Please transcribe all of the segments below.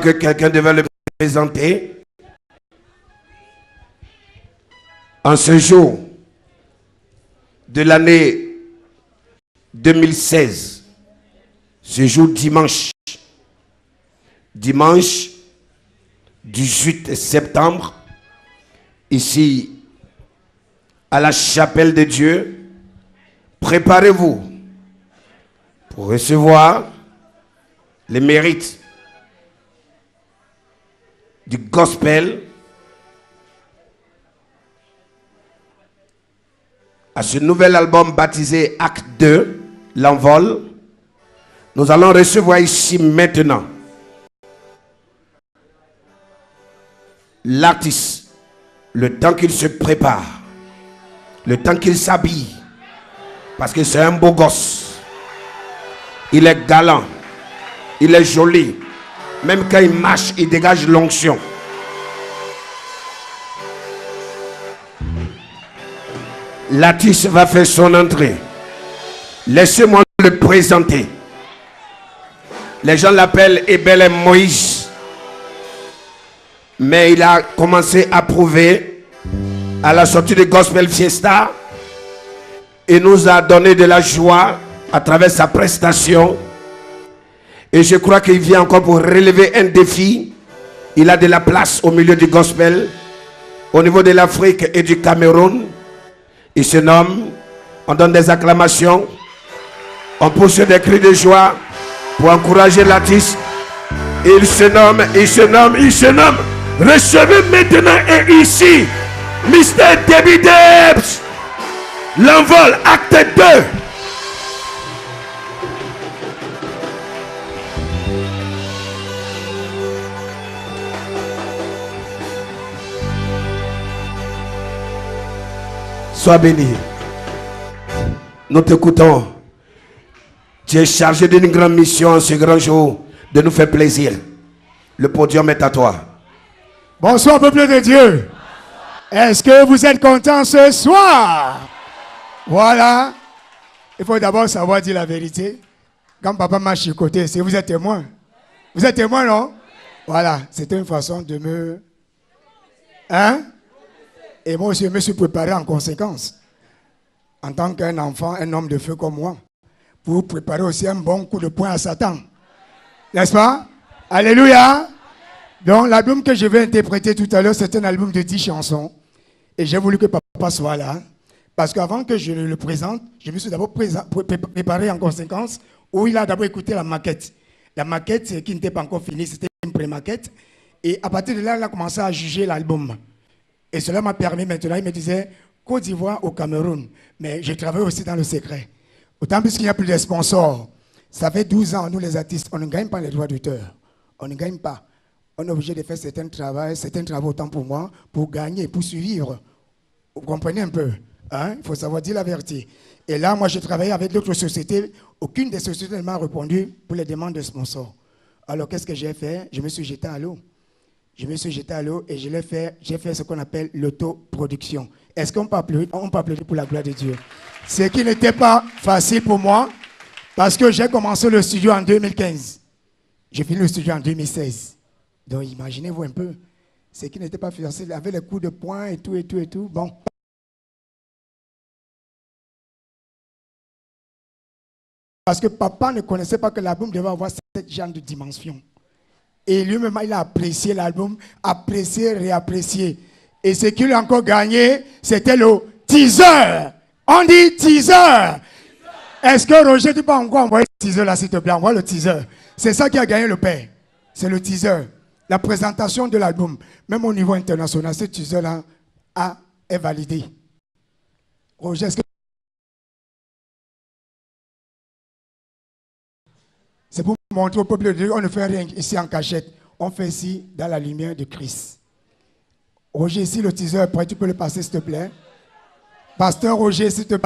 que quelqu'un devait le présenter. En ce jour de l'année 2016, ce jour dimanche 18 septembre, ici à la chapelle de Dieu, préparez-vous pour recevoir les mérites du gospel à ce nouvel album baptisé Acte 2, l'envol. Nous allons recevoir ici maintenant l'artiste, le temps qu'il se prépare, le temps qu'il s'habille, parce que c'est un beau gosse. Il est galant, il est joli. Même quand il marche, il dégage l'onction. L'artiste va faire son entrée. Laissez-moi le présenter. Les gens l'appellent Ebel Moïse. Mais il a commencé à prouver à la sortie de Gospel Fiesta. Et nous a donné de la joie à travers sa prestation. Et je crois qu'il vient encore pour relever un défi. Il a de la place au milieu du gospel, au niveau de l'Afrique et du Cameroun. Il se nomme, on donne des acclamations, on pousse des cris de joie pour encourager l'artiste. Il se nomme. Recevez maintenant et ici, Mr. Debbie Debs, l'envol, acte 2. Sois béni. Nous t'écoutons. Tu es chargé d'une grande mission en ce grand jour, de nous faire plaisir. Le podium est à toi. Bonsoir, peuple de Dieu. Est-ce que vous êtes contents ce soir? Voilà. Il faut d'abord savoir dire la vérité. Quand papa m'a chicoté, c'est vous êtes témoin. Vous êtes témoin, non? Voilà. C'était une façon de me... Hein? Et moi aussi, je me suis préparé en conséquence. En tant qu'un enfant, un homme de feu comme moi. Pour préparer aussi un bon coup de poing à Satan. N'est-ce pas? Alléluia! Donc, l'album que je vais interpréter tout à l'heure, c'est un album de 10 chansons. Et j'ai voulu que papa soit là. Parce qu'avant que je le présente, je me suis d'abord préparé en conséquence, où il a d'abord écouté la maquette. La maquette qui n'était pas encore finie, c'était une pré-maquette. Et à partir de là, il a commencé à juger l'album. Et cela m'a permis maintenant, il me disait, Côte d'Ivoire au Cameroun. Mais je travaille aussi dans le secret. Autant plus qu'il n'y a plus de sponsors. Ça fait 12 ans, nous les artistes, on ne gagne pas les droits d'auteur. On ne gagne pas. On est obligé de faire certains travaux, autant pour moi, pour gagner, pour suivre. Vous comprenez un peu, hein? Il faut savoir dire la vérité. Et là, moi, j'ai travaillé avec d'autres sociétés. Aucune des sociétés ne m'a répondu pour les demandes de sponsors. Alors, qu'est-ce que j'ai fait? Je me suis jeté à l'eau. Je me suis jeté à l'eau et j'ai fait ce qu'on appelle l'autoproduction. Est-ce qu'on peut applaudir pour la gloire de Dieu? Ce qui n'était pas facile pour moi, parce que j'ai commencé le studio en 2015. J'ai fini le studio en 2016. Donc imaginez-vous un peu. Ce qui n'était pas facile, avec les coups de poing et tout. Bon. Parce que papa ne connaissait pas que l'album devait avoir cette genre de dimension. Et lui-même, il a apprécié l'album, apprécié, réapprécié. Et ce qu'il a encore gagné, c'était le teaser. On dit teaser. Est-ce que Roger, tu peux encore envoyer le teaser là, s'il te plaît? Envoie le teaser. C'est ça qui a gagné le père. C'est le teaser. La présentation de l'album. Même au niveau international, ce teaser-là est validé. Roger, est-ce que... C'est pour montrer au peuple de Dieu, on ne fait rien ici en cachette. On fait ici dans la lumière de Christ. Roger, ici le teaser est prêt, tu peux le passer s'il te plaît. Pasteur Roger, s'il te plaît.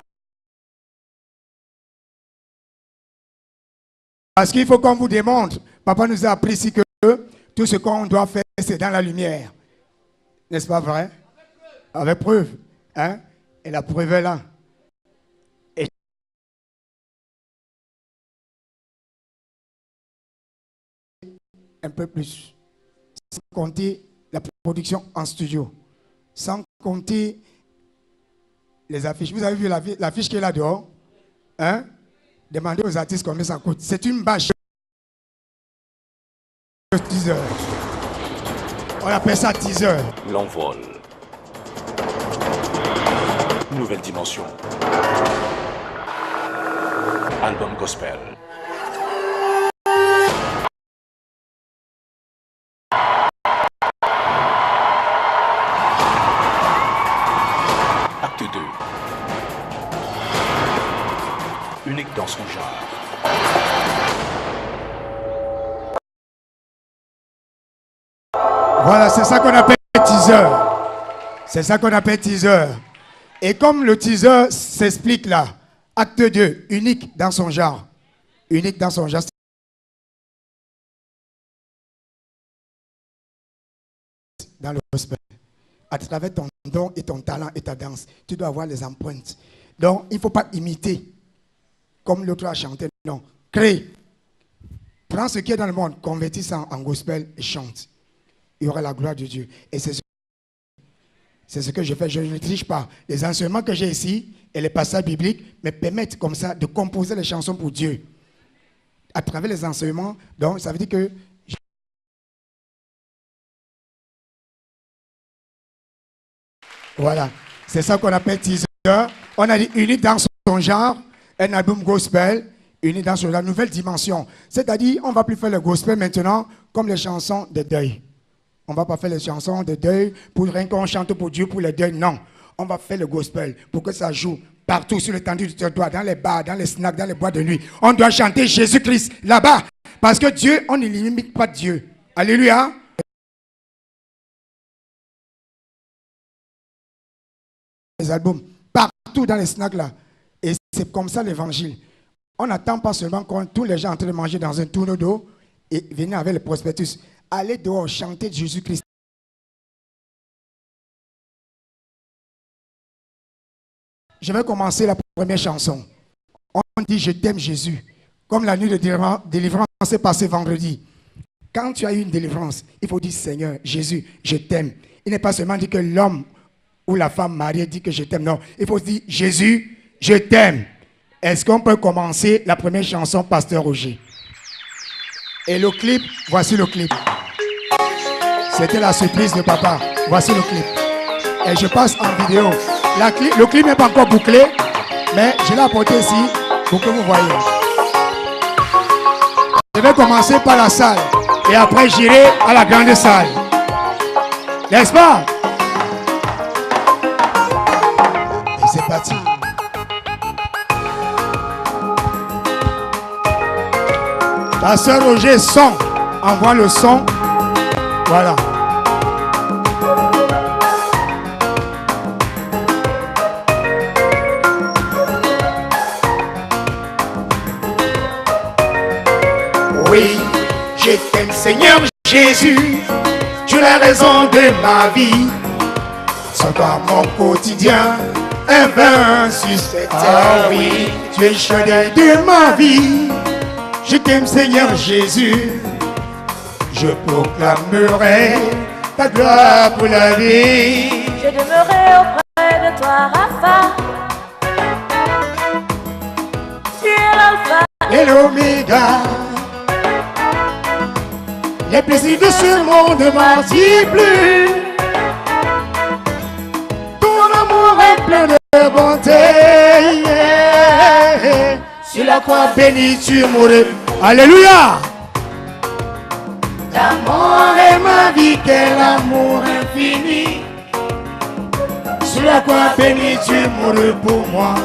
Parce qu'il faut qu'on vous démontre. Papa nous a appris ici que tout ce qu'on doit faire, c'est dans la lumière. N'est-ce pas vrai? Avec preuve. Hein? Et la preuve est là. Et un peu plus. sans compter la production en studio, sans compter les affiches. Vous avez vu l'affiche qui est là dehors? Hein? Demandez aux artistes combien ça coûte. C'est une bâche. 10 heures. On appelle ça teaser. L'envol. Nouvelle dimension. Album gospel. Acte 2. Unique dans son genre. Voilà, c'est ça qu'on appelle teaser. C'est ça qu'on appelle teaser. Et comme le teaser s'explique là, acte 2, unique dans son genre. Unique dans son genre. Dans le gospel. À travers ton don et ton talent et ta danse, tu dois avoir les empreintes. Donc, il ne faut pas imiter comme l'autre a chanté. Non, crée. Prends ce qui est dans le monde, convertis ça en gospel et chante. Il y aura la gloire de Dieu. Et c'est ce que je fais. Je ne triche pas. Les enseignements que j'ai ici et les passages bibliques me permettent comme ça de composer les chansons pour Dieu. À travers les enseignements, donc ça veut dire que voilà. C'est ça qu'on appelle teaser. On a dit unique dans son genre, un album gospel, unique dans son genre, nouvelle dimension. C'est-à-dire, on ne va plus faire le gospel maintenant comme les chansons de deuil. On ne va pas faire les chansons de deuil pour rien qu'on chante pour Dieu, pour le deuil. Non. On va faire le gospel pour que ça joue partout sur l'étendue du territoire, dans les bars, dans les snacks, dans les boîtes de nuit. On doit chanter Jésus-Christ là-bas. Parce que Dieu, on ne limite pas Dieu. Alléluia. Les albums, partout dans les snacks là. Et c'est comme ça l'évangile. On n'attend pas seulement quand tous les gens sont en train de manger dans un tourneau d'eau et venir avec le prospectus. Allez dehors, chanter Jésus-Christ. Je vais commencer la première chanson. On dit je t'aime Jésus. Comme la nuit de délivrance s'est passée vendredi. Quand tu as eu une délivrance, il faut dire Seigneur, Jésus, je t'aime. Il n'est pas seulement dit que l'homme ou la femme mariée dit que je t'aime. Non, il faut dire Jésus, je t'aime. Est-ce qu'on peut commencer la première chanson, Pasteur Roger? Et le clip, voici le clip. C'était la surprise de papa. Voici le clip. Et je passe en vidéo. Le clip n'est pas encore bouclé, mais je l'ai apporté ici pour que vous voyez. Je vais commencer par la salle et après j'irai à la grande salle. N'est-ce pas? Et c'est parti. Pasteur Roger, son. Envoie le son. Voilà. Oui, je t'aime Seigneur Jésus, tu es la raison de ma vie. Sans toi mon quotidien, un bain sur cette terre. Ah oui, tu es le chandelle de ma vie. Je t'aime Seigneur Jésus, je proclamerai ta gloire pour la vie. Je demeurerai auprès de toi, Rapha. Tu es l'alpha et l'oméga. Les plaisirs de ce monde multiplient. Ton amour est plein de bonté. Sur la croix bénie tu mourrais. Alléluia. L'amour est ma vie, quel amour infini. Sur la croix bénie tu mourrais pour moi.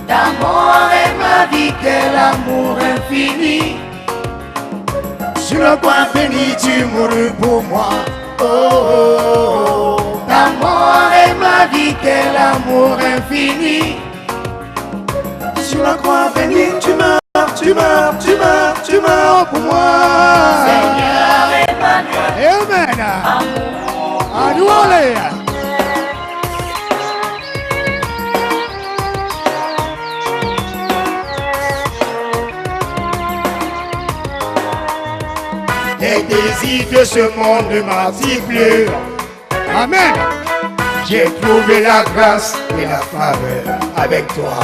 L'amour est ma vie, quel amour infini. Sur la croix bénie tu mourrais pour moi. Oh, oh, oh. L'amour est ma vie, quel amour infini. Sur la croix bénie tu meurs, tu meurs, tu meurs, tu meurs pour moi. Seigneur Emmanuel. Amen. Amour. Adouale. Les plaisirs de ce monde ne m'attirent plus. Amen. J'ai trouvé la grâce et la faveur avec toi.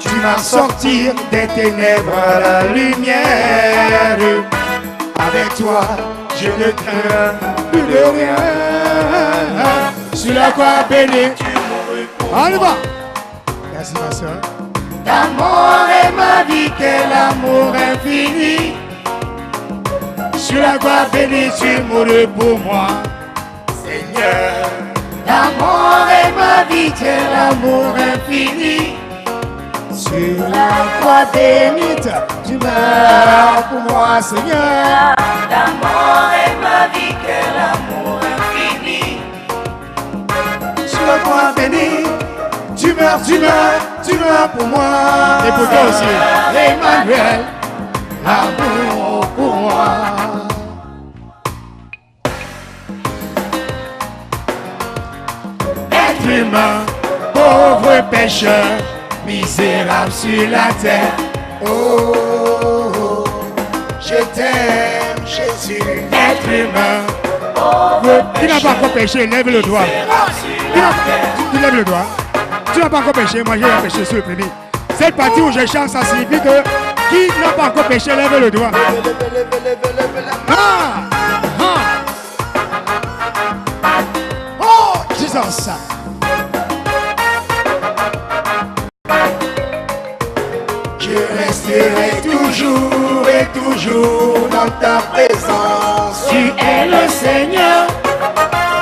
Tu m'as sorti des ténèbres à la lumière. Avec toi, je ne crains plus de rien. Sur la croix bénie, on y va. Merci ma soeur. L'amour est ma vie, quel amour infini. Sur la croix bénie, tu mourus pour moi, Seigneur. L'amour est ma vie, quel amour infini. Sur la croix bénite, tu meurs pour moi, Seigneur. L'amour est ma vie, quel amour infini. Sur la croix bénite, tu meurs pour moi. Et pour toi aussi, Emmanuel, l'amour pour moi. Être humain, pauvre pécheur, misérable sur la terre. Oh, oh, oh, je t'aime, Jésus. Être humain, pauvre pécheur. Tu n'as pas encore péché, lève le doigt. Tu lèves le doigt. Tu n'as pas encore péché, moi j'ai péché sur le premier. Cette partie où je chante, ça signifie que qui n'a pas encore péché, lève le doigt. Oh, Jesus. Je resterai toujours et toujours dans ta présence. Tu es le Seigneur,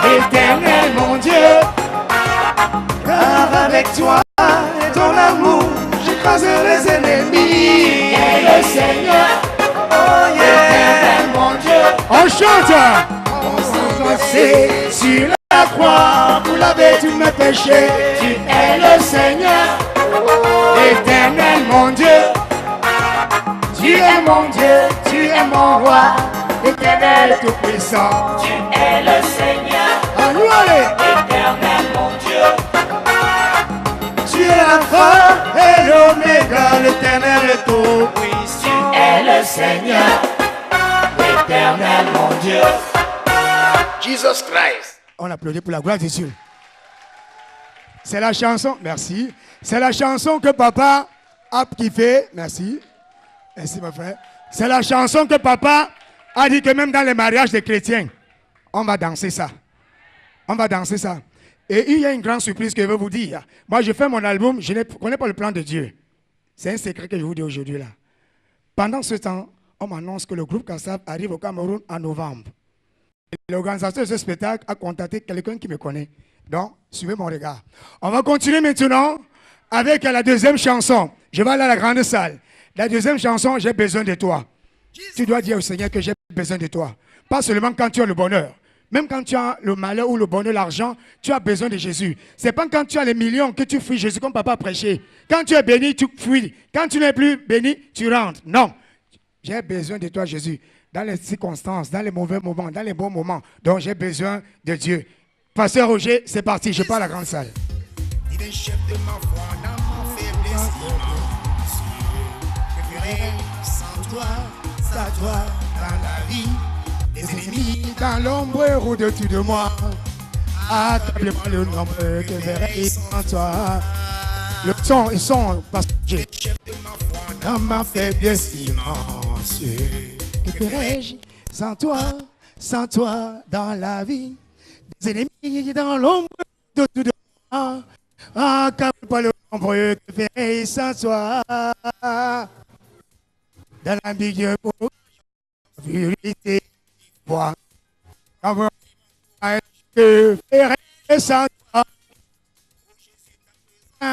éternel mon Dieu. Car avec toi et ton amour, j'écraserai les ennemis. Tu es le Seigneur, oh yeah, éternel mon Dieu. On chante. On s'est placé sur la croix pour laver tous mes péchés. Tu es le Seigneur, éternel mon Dieu. Tu es mon Dieu, tu es mon roi, éternel tout-puissant. Tu es le Seigneur, éternel mon Dieu. Tu es l'alpha et l'oméga, l'éternel tout-puissant. tu es le Seigneur, Éternel mon Dieu. Jesus Christ. On applaudit pour la gloire de Dieu. C'est la chanson, merci. C'est la chanson que papa a kiffé. Merci. Merci mon frère. C'est la chanson que papa a dit que même dans les mariages des chrétiens, on va danser ça. On va danser ça. Et il y a une grande surprise que je veux vous dire. Moi, je fais mon album, je ne connais pas le plan de Dieu. C'est un secret que je vous dis aujourd'hui là. Pendant ce temps, on m'annonce que le groupe Kassab arrive au Cameroun en novembre. L'organisateur de ce spectacle a contacté quelqu'un qui me connaît. Donc, suivez mon regard. On va continuer maintenant avec la deuxième chanson. Je vais aller à la grande salle. La deuxième chanson, j'ai besoin de toi. Tu dois dire au Seigneur que j'ai besoin de toi. Pas seulement quand tu as le bonheur. Même quand tu as le malheur ou le bonheur, l'argent, tu as besoin de Jésus. C'est pas quand tu as les millions que tu fuis Jésus comme papa a prêché. Quand tu es béni, tu fuis. Quand tu n'es plus béni, tu rentres. Non. J'ai besoin de toi, Jésus. Dans les circonstances, dans les mauvais moments, dans les bons moments. Donc j'ai besoin de Dieu. Pasteur Roger, c'est parti. Je pars à la grande salle. Il est chef de ma foi dans ma faiblesse immense. Je ferai sans toi, dans la vie. Les ennemis dans l'ombre au-dessus de moi. Accable-moi le nombre que verrai sans toi. Le son, ils sont parce que j'ai dans ma faiblesse immense. Que ferais-je sans toi dans la vie? Des ennemis dans l'ombre au-dessus de moi. Accable-moi le nombre que verrai sans toi. Dans la milieu pour vérité. Moi, que ferais sans toi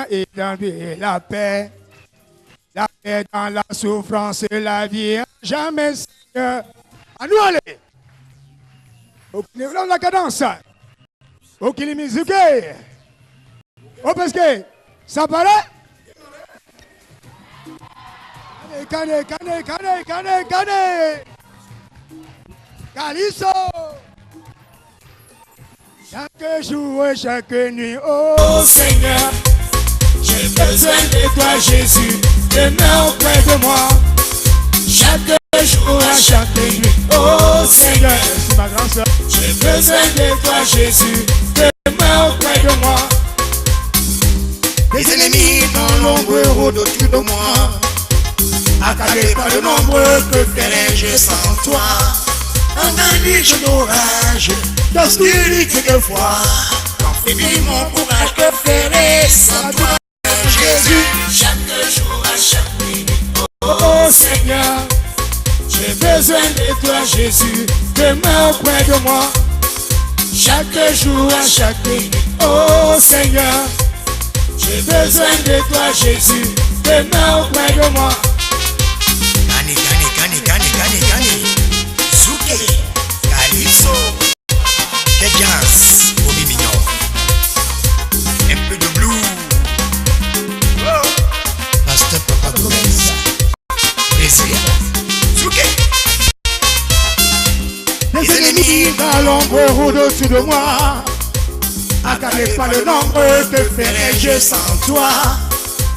et dans la paix dans la souffrance, la vie, jamais Seigneur. À nous aller. Au niveau de la cadence, au kilimizuke, au parce que ça paraît. Kane. Calisso. Chaque jour et chaque nuit, oh Seigneur, j'ai besoin de toi, Jésus, demeure auprès de moi. Chaque jour et chaque nuit, oh Seigneur. Merci ma grande soeur. J'ai besoin de toi, Jésus, demeure auprès de moi. Les ennemis dans l'ombre rôdent autour de moi. Accablé par le nombre, que ferais-je sans toi? En un lit d'orage, d'obscurité de foi, quand finit mon courage, que ferais sans toi, Jésus? Chaque jour, à chaque minute, Oh Seigneur, j'ai besoin de toi, Jésus, demeure auprès de moi. Chaque jour, à chaque minute, oh Seigneur, j'ai besoin de toi, Jésus, demeure auprès de moi. Gani, gani, gani, gani, gani, gani. Zouké, Calypso, que jazz, Bobby Mignon. Un peu de blues. Oh. Pasteur Papa Gomez. Brésil. Zouké. les ennemis dans l'ombre rôdent au-dessus de moi. Accablé par le nombre, que ferais-je sans toi?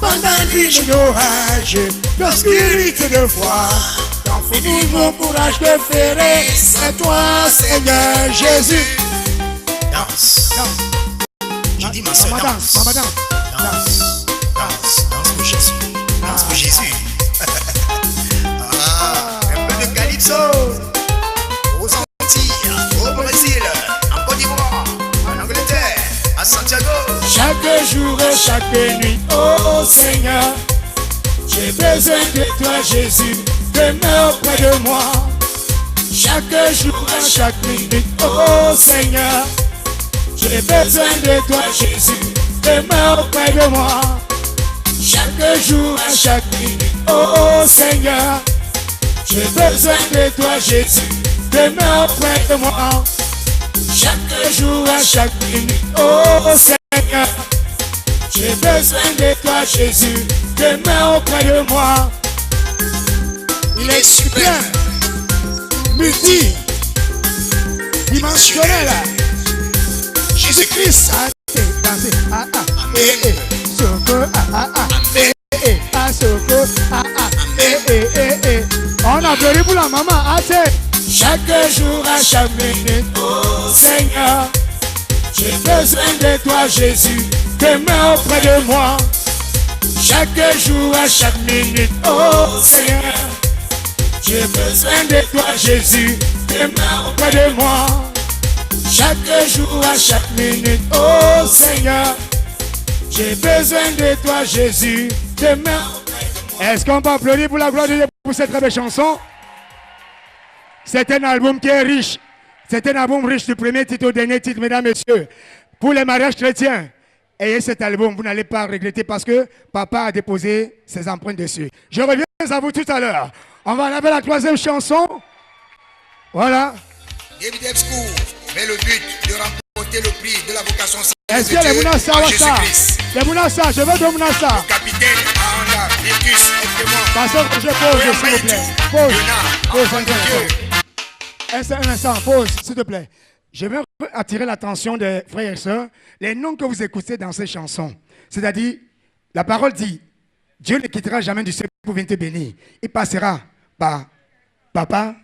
Pendant une nuit d'orage, d'obscurité de foi, quand finit mon courage, que ferais sans toi, Seigneur Jésus? Danse, danse. J'ai dit ma soeur, Maman danse, danse. maman danse. Danse, danse, danse pour Jésus. Danse pour Jésus. Un peu de calypso. Aux Antilles, au Brésil, en Côte d'Ivoire, en Angleterre, à Santiago. Chaque jour et chaque nuit, oh Seigneur, j'ai besoin de toi, Jésus, demeure auprès de moi. Chaque jour et chaque minute, oh Seigneur, j'ai besoin de toi, Jésus, demeure auprès de moi. Chaque jour et chaque minute, oh Seigneur, j'ai besoin de toi, Jésus, demeure auprès de moi. Chaque jour et chaque minute, oh Seigneur, j'ai besoin de toi, Jésus, demeure auprès de moi. Il est suprême, multi-dimensionnel. Jésus-Christ. Dansez, ah ah, Amen. Soko, ah ah ah, Amen. ah Soko, ah ah, On applaudit pour la maman, assez. Chaque jour à chaque minute, oh Seigneur, j'ai besoin de toi, Jésus, demeure auprès de moi. Chaque jour à chaque minute, oh Seigneur, j'ai besoin de toi, Jésus, demeure auprès de moi. Chaque jour à chaque minute, oh Seigneur, j'ai besoin de toi, Jésus, demeure auprès de moi. Est-ce qu'on peut applaudir pour la gloire de Dieu pour cette très belle chanson? C'est un album qui est riche. C'est un album riche du premier titre au dernier titre, mesdames et messieurs. Pour les mariages chrétiens, ayez cet album, vous n'allez pas regretter parce que papa a déposé ses empreintes dessus. Je reviens à vous tout à l'heure. On va aller à la troisième chanson. Voilà. David Epscourt met le but de remporter le prix de la vocation Est-ce céleste que de les Dieu Mounassa, en Jésus-Christ. les Mounassa, je veux de Mounassa. Le capitaine Anda, Victus et témoin. Pasteur, je pose, s'il vous plaît. Pause. Pause un instant. Un instant, pause, s'il te plaît. Je veux attirer l'attention des frères et sœurs, les noms que vous écoutez dans ces chansons. C'est-à-dire, la parole dit, Dieu ne quittera jamais du ciel pour venir te bénir. Il passera par papa,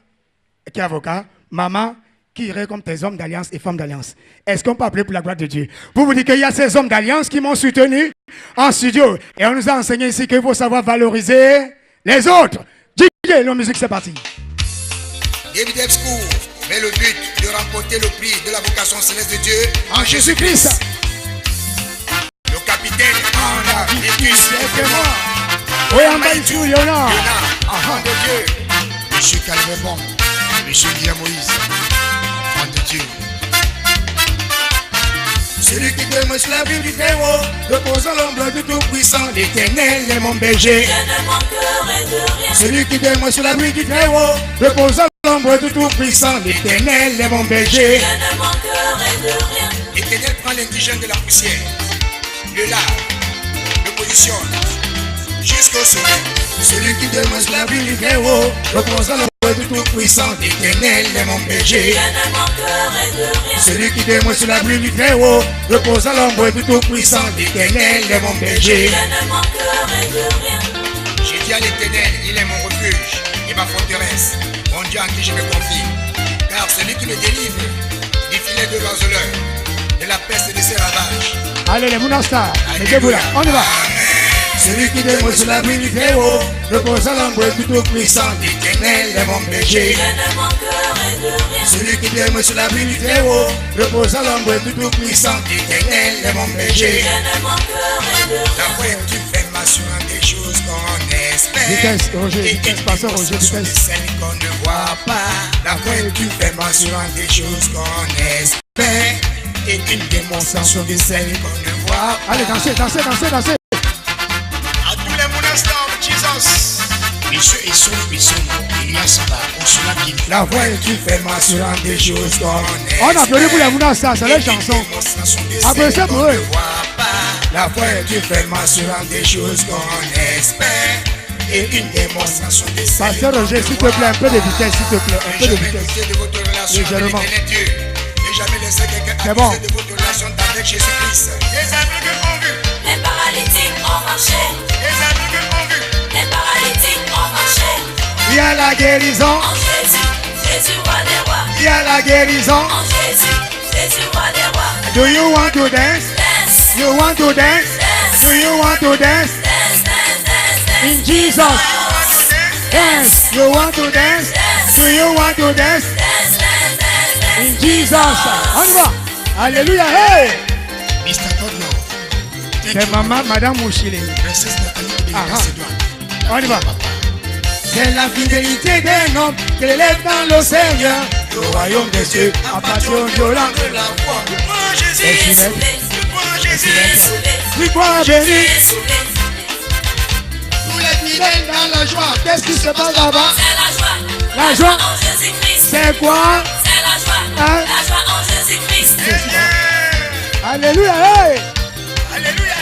qui est avocat, maman, qui irait comme tes hommes d'alliance et femmes d'alliance. Est-ce qu'on peut appeler pour la gloire de Dieu? Pour vous dire qu'il y a ces hommes d'alliance qui m'ont soutenu en studio. Et on nous a enseigné ici qu'il faut savoir valoriser les autres. DJ, la musique, c'est parti. David Epscourt met le but de remporter le prix de la vocation céleste de Dieu en Jésus-Christ. Le capitaine Anda, Victus et témoin. Oui, en bas du Léonard. Enfant de Dieu. Monsieur Calvebon, Monsieur Guillaume Moïse, enfant de Dieu. Celui qui demeure sur la ville du Très-Haut, reposant l'ombre du Tout-Puissant, l'Éternel est mon berger. Je ne manquerai de rien. Celui qui demeure sur la ville du Très-Haut, reposant l'ombre du Tout-Puissant, l'Éternel est mon berger. Je ne manquerai de rien. L'Éternel prend l'indigène de la poussière, le lave, le positionne jusqu'au sommet. Celui qui demeure sur la ville du Très-Haut, reposant l'ombre du Tout-Puissant, l'Éternel est mon berger. Je ne manquerai de rien. Celui qui demeure sur la ville du Très-Haut, reposant l'ombre du Tout-Puissant, l'Éternel est mon berger. Je ne manquerai de rien. J'ai dit à l'Éternel, il est mon refuge et ma forteresse. Mon Dieu en qui je me confie, car celui qui me délivre du filet de l'oiseleur, de la peste et de ses ravages. Allez les Mounasta, mettez-vous là, on y va. Celui qui demeure sur l'abri du Très-Haut repose à l'ombre du Tout-Puissant. L'Éternel est mon berger. Je ne manquerai de rien. Celui qui demeure sur l'abri du Très-Haut repose à l'ombre du Tout-Puissant. L'Éternel est mon berger. Je ne manquerai de rien. La foi tu fais m'assurer des choses qu'on espère. Vitesse, Roger, vitesse, passeur Roger, vitesse. Celles qu'on ne voit pas. La foi tu fais m'assurer des choses qu'on espère. Et une démonstration de celles qu'on ne voit pas. Allez, dansez, dansez, dansez, dansez. À tous les monastères, Jesus. La voix tu fais m'assurant des choses qu'on est. On applaudit pour les Mounasta, c'est leur chanson. Applaudissez pour eux. La voix tu fais m'assurant des choses qu'on espère. Et une démonstration de ça. Pasteur Roger, s'il te plaît, un peu de vitesse, s'il te plaît, un peu de vitesse. Légèrement. C'est bon. De votre relation avec Jésus-Christ. Les aveugles ont vu. Les paralytiques ont marché. Les aveugles ont vu. Les paralytiques ont marché. Il y a la guérison. En Jésus, Jésus roi des rois. Il y a la guérison. En Jésus, Jésus roi des rois. Do you want to dance? Dance, You want to dance? dance, Do you want to dance? dance, dance, dance, dance. In Jesus. Dance. You want to dance? Do you want to dance? Dance, dance, dance, dance. In Jesus. On y va. Alléluia. Hey. Mr. Todno. C'est maman, Madame Mouchile. Princesse Nathalie Ah, de ah. Macédoine. On y va. C'est la fidélité d'un homme qui élève dans le Seigneur. Le royaume des cieux appartient aux violents. De la foi. Tu prends Jésus. Et tu n'es- Tu prends Jésus. Tu crois Jésus? Tous les fidèles dans la joie. Qu'est-ce qui se passe là-bas? C'est la joie. La joie. En Jésus-Christ. C'est quoi? C'est la joie. Hein? La joie en Jésus-Christ. Alléluia. Hey. Alléluia.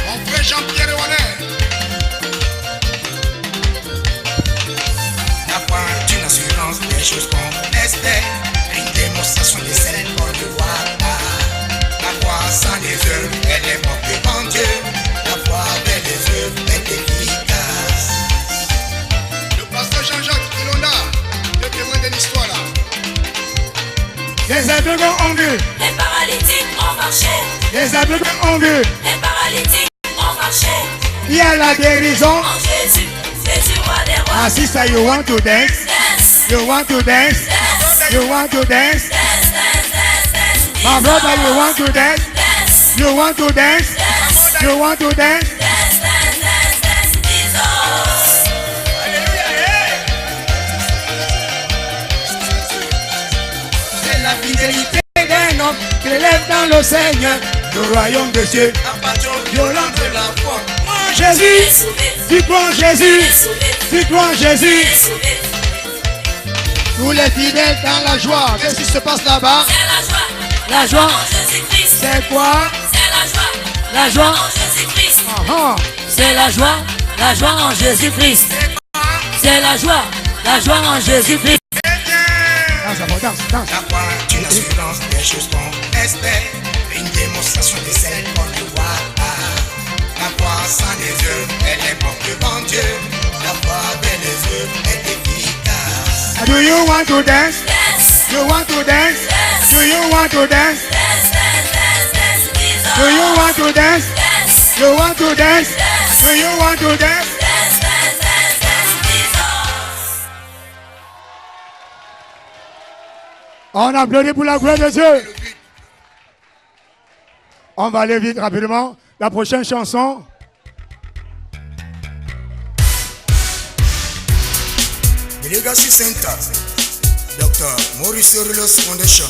Mon frère Jean-Pierre Honneur. La foi est une assurance des choses qu'on espère. Une démonstration de celles qu'on ne voit pas. La foi sans les œuvres, elle est morte devant Dieu. La foi avec les œuvres est efficace. Le pasteur Jean-Jacques Ilona, le témoin de l'histoire là. Les aveugles ont vu. Les paralytiques ont marché. Les aveugles ont vu. Les paralytiques ont marché. Il y a la guérison. En Jésus, Jésus roi des rois. Ah, sister, you want to dance? Dance, You want to dance? dance, You want to dance? dance, dance, dance, dance. My brother, you want to dance? Dance, You want to dance? dance, You want to dance? dance, dance, dance, dance. Jesus. C'est la fidélité d'un homme qui élève dans le Seigneur. Le royaume des cieux. Violent de la foi. Jésus, Sauvé, tu prends Jésus, sauvé, tu prends Jésus. sauvé. Tous les fidèles dans la joie. Qu'est-ce qui se passe là-bas? C'est la joie. La joie. En Jésus-Christ. C'est quoi? C'est la joie. La joie. En Jésus-Christ. Ah, C'est la joie en Jésus-Christ. C'est la joie en Jésus-Christ. danse, danse, danse. La foi est une assurance des choses qu'on espère. Une démonstration de celles qu'on ne voit pas. La foi sans les œuvres, elle est morte devant Dieu. La foi avec les œuvres est efficace. Do you want to dance? Dance, You want to dance? dance, Do you want to dance? dance, dance, dance, dance. Jesus. Do you want to dance? Dance, You want to dance? dance, Do you want to dance? dance, dance, dance, dance. Jesus. On applaudit pour la gloire de Dieu. On va aller vite rapidement. La prochaine chanson. The Legacy Center, Dr. Maurice Rilos Foundation,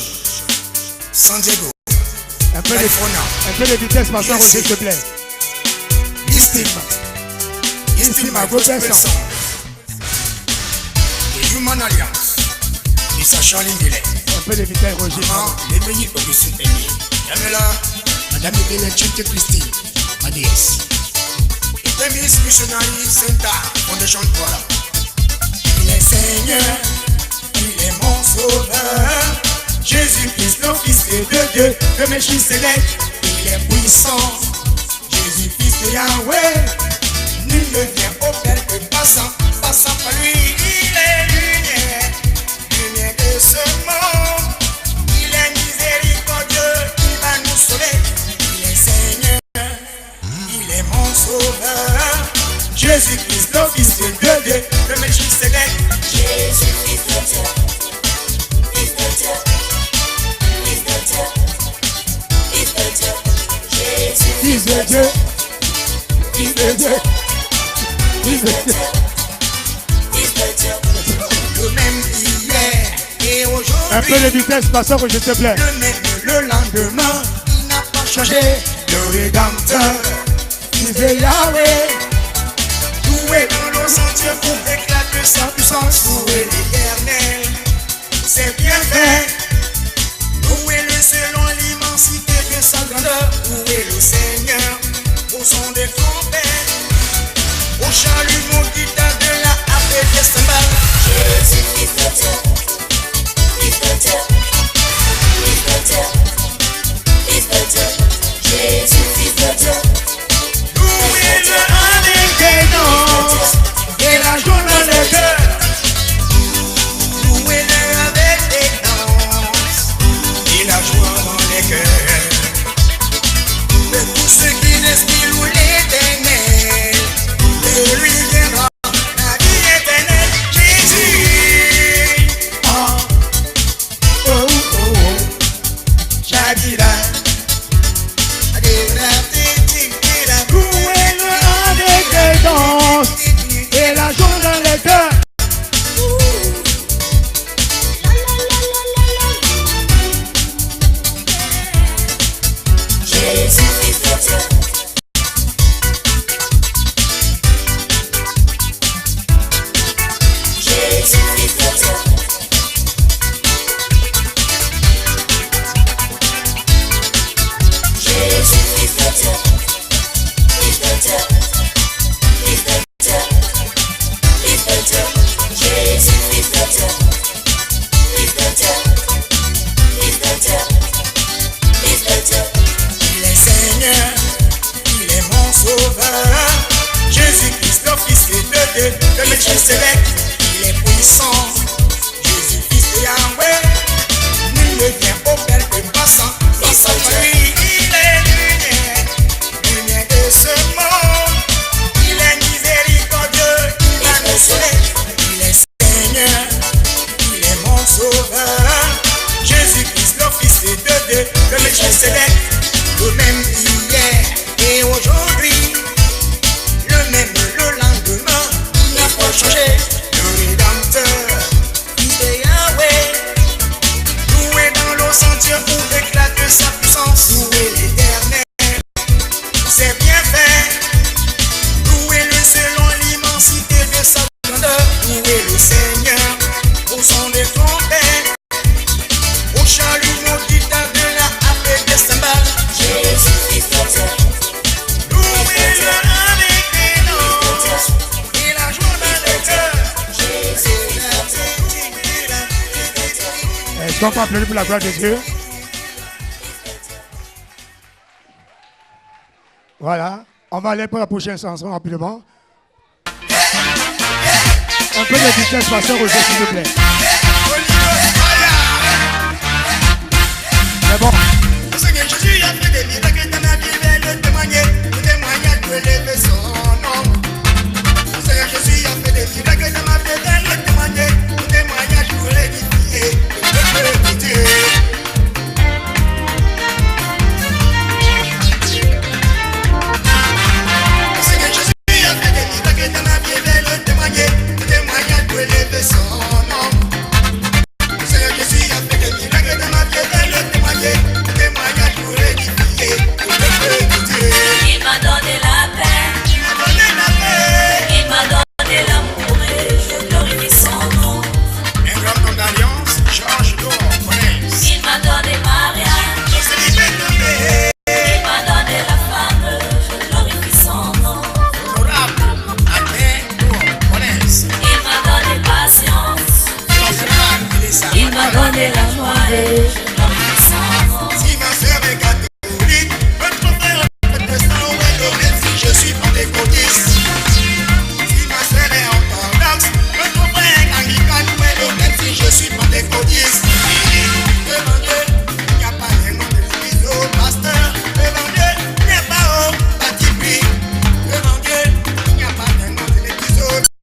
San Diego, Un peu de, California. un peu de vitesse, pasteur Roger, s'il te plaît. Easton my gospel song. The Human Alliance, Mr. Charlie Ndele. Un peu de vitesse, Roger. Maman, les bénis Augustine Aimé. Yamela, Madame Edena Chente Christine, ADS. Itemis Missionary Center, Foundation Voilà. Il est Seigneur, il est mon sauveur. Jésus-Christ, le Fils de Dieu, le Messie céleste, il est puissant. Jésus, Fils de Yahweh, nul ne vient au Père que passant par de Dieu. Fils de Dieu. Fils de Dieu. Le même hier et aujourd'hui. Un peu de vitesse, pasteur, je te plaît. Le même le lendemain, il n'a pas changé. Le Rédempteur, Fils de Yahweh. Doué dans nos sentiers pour éclater sa puissance. Doué l'Éternel, c'est bien fait. Doué-le selon l'immensité de sa grandeur. Doué le Seigneur au son des trompettes. Au chalumeau guitare de la harpe des cymbales. Jésus, Fils de Dieu, Fils de Dieu, Fils de Dieu, Fils de Dieu, Jésus, Fils de Dieu. Louez-le avec des danses et la joie dans le cœur. Louez-le avec des danses et la joie dans les cœurs. De tous ceux qui laissent qui louent l'Éternel, de lui viendra la vie éternelle. Jésus, oh, oh, oh, oh, Jadira, Jadira, Louez-le avec des danses et la joie dans les cœurs. Jésus, Fils de Dieu. Jésus, Fils de Dieu. Jésus, Fils de Dieu. Fils de Dieu. Fils de Dieu. Fils de Dieu. Jésus, Fils de Dieu. Fils de Dieu. Fils de Dieu. Fils de Dieu. Il est Seigneur, il est mon sauveur. Jésus-Christ, le Fils de Dieu, le Melchisedec, il est puissant. Jésus, Fils de Yahweh, nul ne vient au Père que passant. Face à lui, il est lumière, lumière de ce monde. Il est miséricordieux, il a le soleil. Il est Seigneur, il est mon sauveur. Jésus-Christ, le Fils de Dieu, le Melchisedec, le même hier et aujourd'hui, le même le lendemain, il n'a pas changé. Le Rédempteur, Fils de Yahweh, loué dans l'eau sentier pour éclater sa puissance. Loué l'Éternel, c'est bien fait. Louez-le selon l'immensité de sa grandeur. Louez le Seigneur au son des trompettes. Au chalumeau guitare de la harpe des cymbales. Jésus, Fils de Dieu. Louez-le avec des danses et la joie dans le cœur. Jésus, Est-ce qu'on peut applaudir pour la gloire de Dieu? Voilà. On va aller pour la prochaine chanson rapidement. Un peu de vitesse, pasteur, s'il vous plaît. C'est bon.